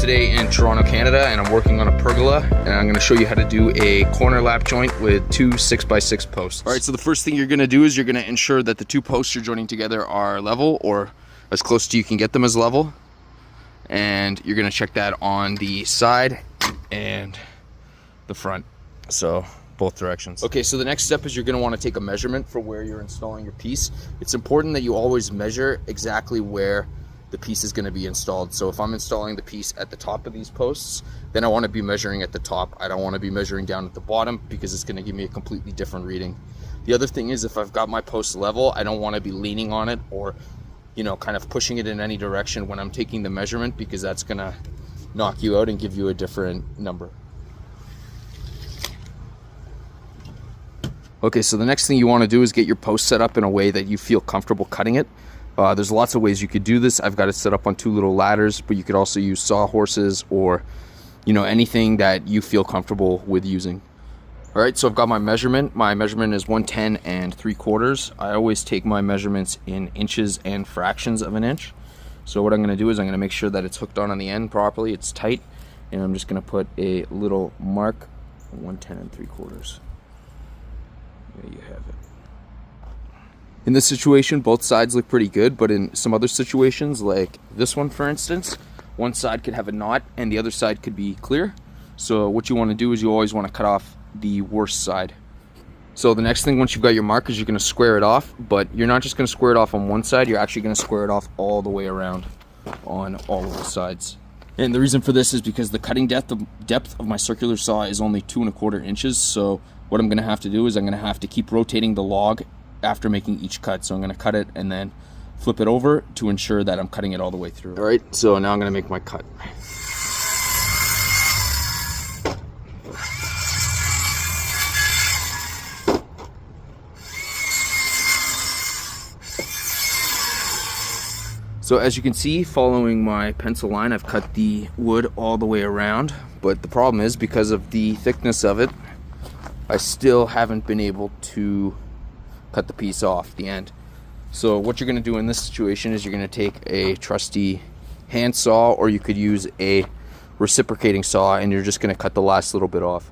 today in Toronto, Canada, and I'm working on a pergola, and I'm going to show you how to do a corner lap joint with two 6x6 posts. All right, so the first thing you're going to do is you're going to ensure that the two posts you're joining together are level, or as close to you can get them as level. And you're going to check that on the side and the front, so both directions. Okay, so the next step is you're going to want to take a measurement for where you're installing your piece. It's important that you always measure exactly where the piece is going to be installed. So if I'm installing the piece at the top of these posts, then I want to be measuring at the top. I don't want to be measuring down at the bottom because it's going to give me a completely different reading. The other thing is, if I've got my post level, I don't want to be leaning on it or, you know, kind of pushing it in any direction when I'm taking the measurement, because that's going to knock you out and give you a different number. Okay, so the next thing you want to do is get your post set up in a way that you feel comfortable cutting it. There's lots of ways you could do this. I've got it set up on two little ladders, but you could also use sawhorses or, you know, anything that you feel comfortable with using. All right, so I've got my measurement. My measurement is 110 3/4. I always take my measurements in inches and fractions of an inch. So what I'm going to do is I'm going to make sure that it's hooked on the end properly, it's tight, and I'm just going to put a little mark, 110 3/4. There you have it. In this situation, both sides look pretty good, but in some other situations, like this one for instance, one side could have a knot and the other side could be clear. So what you want to do is you always want to cut off the worst side. So the next thing, once you've got your mark, is you're going to square it off, but you're not just going to square it off on one side, you're actually going to square it off all the way around on all of the sides. And the reason for this is because the cutting depth of my circular saw is only 2 1/4 inches. So what I'm going to have to do is I'm going to have to keep rotating the log after making each cut. So I'm going to cut it and then flip it over to ensure that I'm cutting it all the way through. All right, so now I'm going to make my cut. So as you can see, following my pencil line, I've cut the wood all the way around, but the problem is, because of the thickness of it, I still haven't been able to cut the piece off the end. So what you're going to do in this situation is you're going to take a trusty hand saw, or you could use a reciprocating saw, and you're just going to cut the last little bit off.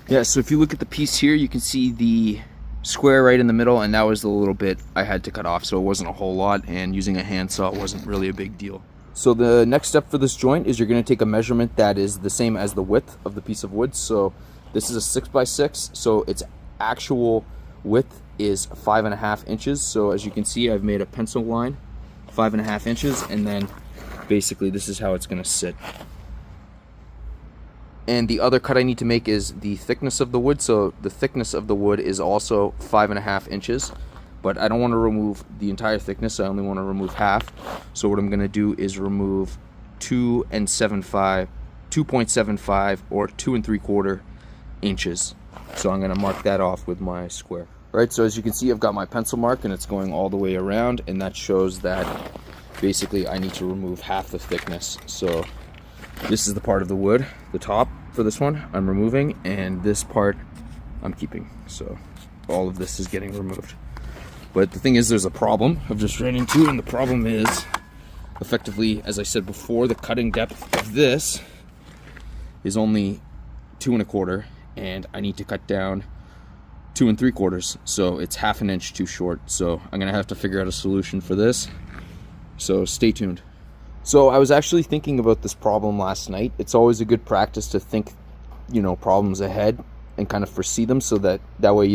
Yeah, so if you look at the piece here, you can see the square right in the middle, and that was the little bit I had to cut off, so it wasn't a whole lot, and using a hand saw wasn't really a big deal. So the next step for this joint is you're going to take a measurement that is the same as the width of the piece of wood. So this is a 6x6, so its actual width is 5.5 inches. So as you can see, I've made a pencil line, 5.5 inches, and then basically this is how it's going to sit. And the other cut I need to make is the thickness of the wood. So the thickness of the wood is also 5.5 inches, but I don't want to remove the entire thickness. I only want to remove half. So what I'm going to do is remove 2.75 or 2 3/4 inches. So I'm going to mark that off with my square. All right, so as you can see, I've got my pencil mark and it's going all the way around, and that shows that basically I need to remove half the thickness. So this is the part of the wood, the top for this one I'm removing, and this part I'm keeping. So all of this is getting removed. But the thing is, there's a problem I've just ran into, and the problem is, effectively, as I said before, the cutting depth of this is only 2 1/4, and I need to cut down 2 3/4, so it's 1/2 inch too short. So I'm gonna have to figure out a solution for this, so stay tuned. So I was actually thinking about this problem last night. It's always a good practice to think, you know, problems ahead and kind of foresee them, so that way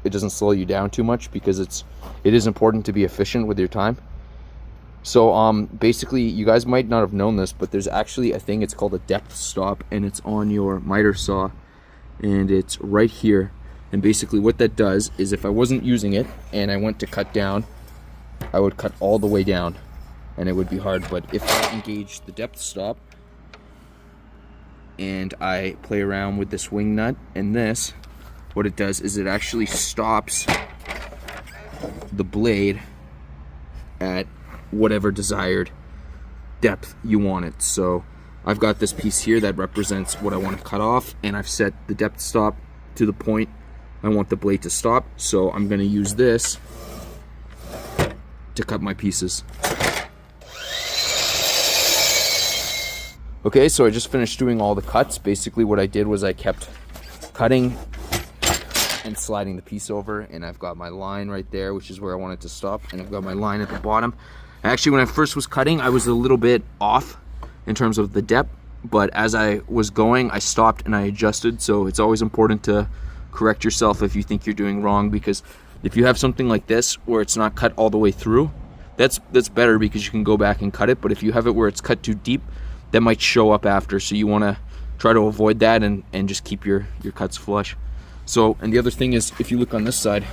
it doesn't slow you down too much, because it is important to be efficient with your time. So basically, you guys might not have known this, but there's actually a thing, it's called a depth stop, and it's on your miter saw, and it's right here. And basically what that does is, if I wasn't using it and I went to cut down, I would cut all the way down and it would be hard. But if I engage the depth stop and I play around with this wing nut and this, what it does is it actually stops the blade at whatever desired depth you want it. So I've got this piece here that represents what I want to cut off, and I've set the depth stop to the point I want the blade to stop. So I'm going to use this to cut my pieces. Okay, so I just finished doing all the cuts. Basically what I did was I kept cutting and sliding the piece over, and I've got my line right there, which is where I want it to stop, and I've got my line at the bottom. Actually, when I first was cutting, I was a little bit off in terms of the depth, but as I was going, I stopped and I adjusted. So it's always important to correct yourself if you think you're doing wrong, because if you have something like this where it's not cut all the way through, that's better because you can go back and cut it. But if you have it where it's cut too deep, that might show up after, so you want to try to avoid that and just keep your cuts flush. So, and the other thing is, if you look on this side,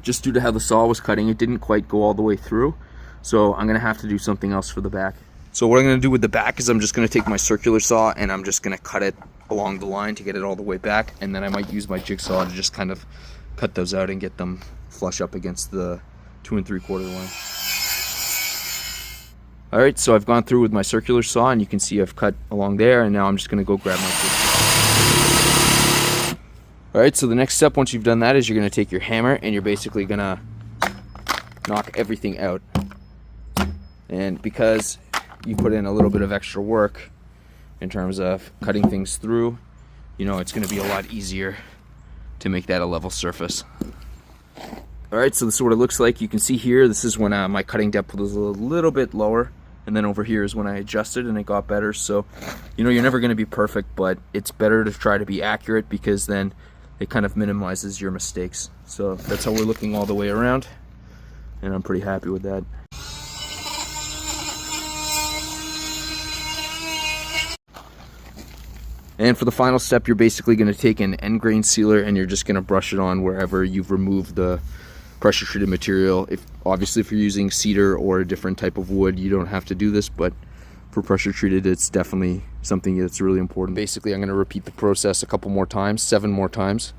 just due to how the saw was cutting, it didn't quite go all the way through, so I'm gonna have to do something else for the back. So what I'm gonna do with the back is I'm just gonna take my circular saw and I'm just gonna cut it along the line to get it all the way back, and then I might use my jigsaw to just kind of cut those out and get them flush up against the 2 3/4 line. All right, so I've gone through with my circular saw, and you can see I've cut along there, and now I'm just gonna go grab my jigsaw. All right, so the next step once you've done that is you're gonna take your hammer and you're basically gonna knock everything out. And because you put in a little bit of extra work in terms of cutting things through, you know, it's gonna be a lot easier to make that a level surface. All right, so this is what it looks like. You can see here, this is when my cutting depth was a little bit lower, and then over here is when I adjusted and it got better. So, you know, you're never gonna be perfect, but it's better to try to be accurate, because then it kind of minimizes your mistakes. So that's how we're looking all the way around, and I'm pretty happy with that. And for the final step, you're basically going to take an end grain sealer and you're just going to brush it on wherever you've removed the pressure treated material. Obviously if you're using cedar or a different type of wood, you don't have to do this, but for pressure treated, it's definitely something that's really important. Basically, I'm going to repeat the process a couple more times, 7 more times,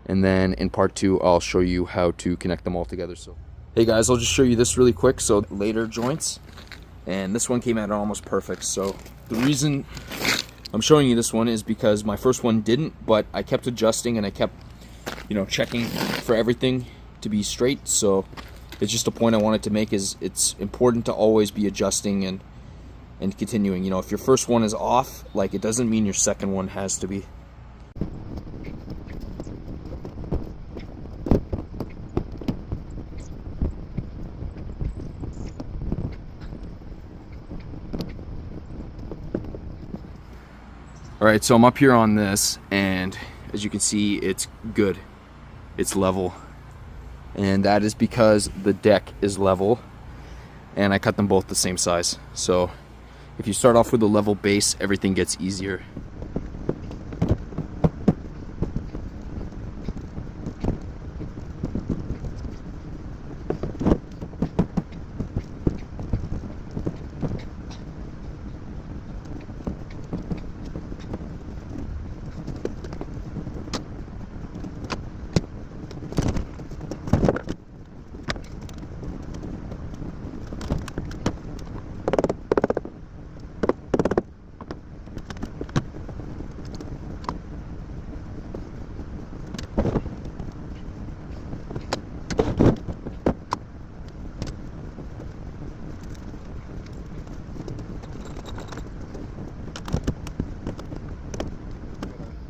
and then in part 2 I'll show you how to connect them all together. So hey guys, I'll just show you this really quick. So later joints, and this one came out almost perfect. So the reason I'm showing you this one is because my first one didn't, but I kept adjusting and I kept, you know, checking for everything to be straight. So it's just a point I wanted to make, is it's important to always be adjusting and continuing. You know, if your first one is off, like, it doesn't mean your second one has to be. All right, so I'm up here on this, and as you can see, it's good. It's level. And that is because the deck is level, and I cut them both the same size. So if you start off with a level base, everything gets easier.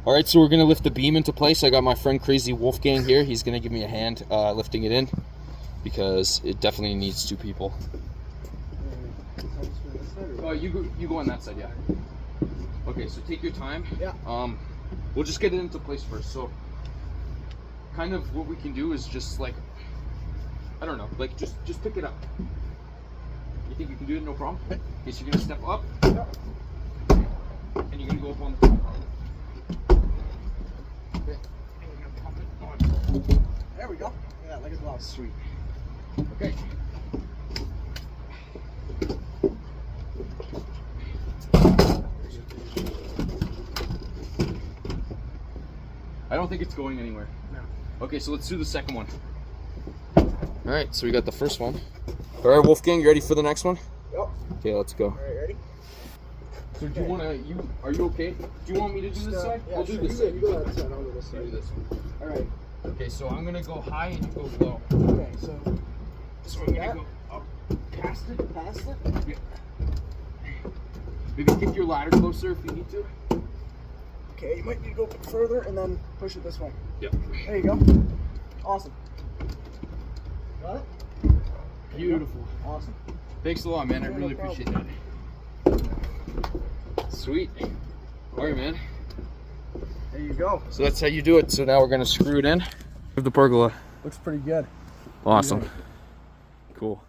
All right, so we're gonna lift the beam into place. I got my friend Crazy Wolfgang here. He's gonna give me a hand lifting it in, because it definitely needs 2 people. Oh, you go on that side, yeah. Okay, so take your time. Yeah. We'll just get it into place first. So, kind of what we can do is just like, I don't know, like just pick it up. You think you can do it? No problem. Okay, so you're gonna step up, and you're gonna go up on the top. There we go. Yeah, like a glove. Sweet. Okay. I don't think it's going anywhere. No. Okay, so let's do the second one. All right, so we got the first one. All right, Wolfgang, you ready for the next one? Yep. Okay, let's go. All right, ready? So do you want to, are you okay? Do you want me to do this side? Yeah, We'll sure. do this side. You go that side, I'll go this You side. do this one. All right. Okay, so I'm gonna go high and you go low. Okay, so I'm gonna go up past it. past it? Yeah. Maybe get your ladder closer if you need to. Okay, you might need to go a bit further and then push it this way. Yep. There you go. Awesome. Got it? Beautiful. Awesome. Thanks a lot, man. I Yeah, really no problem. appreciate that. Sweet. All right, man. There you go. So that's how you do it. So now we're gonna screw it in with the pergola. Looks pretty good. Awesome. Cool.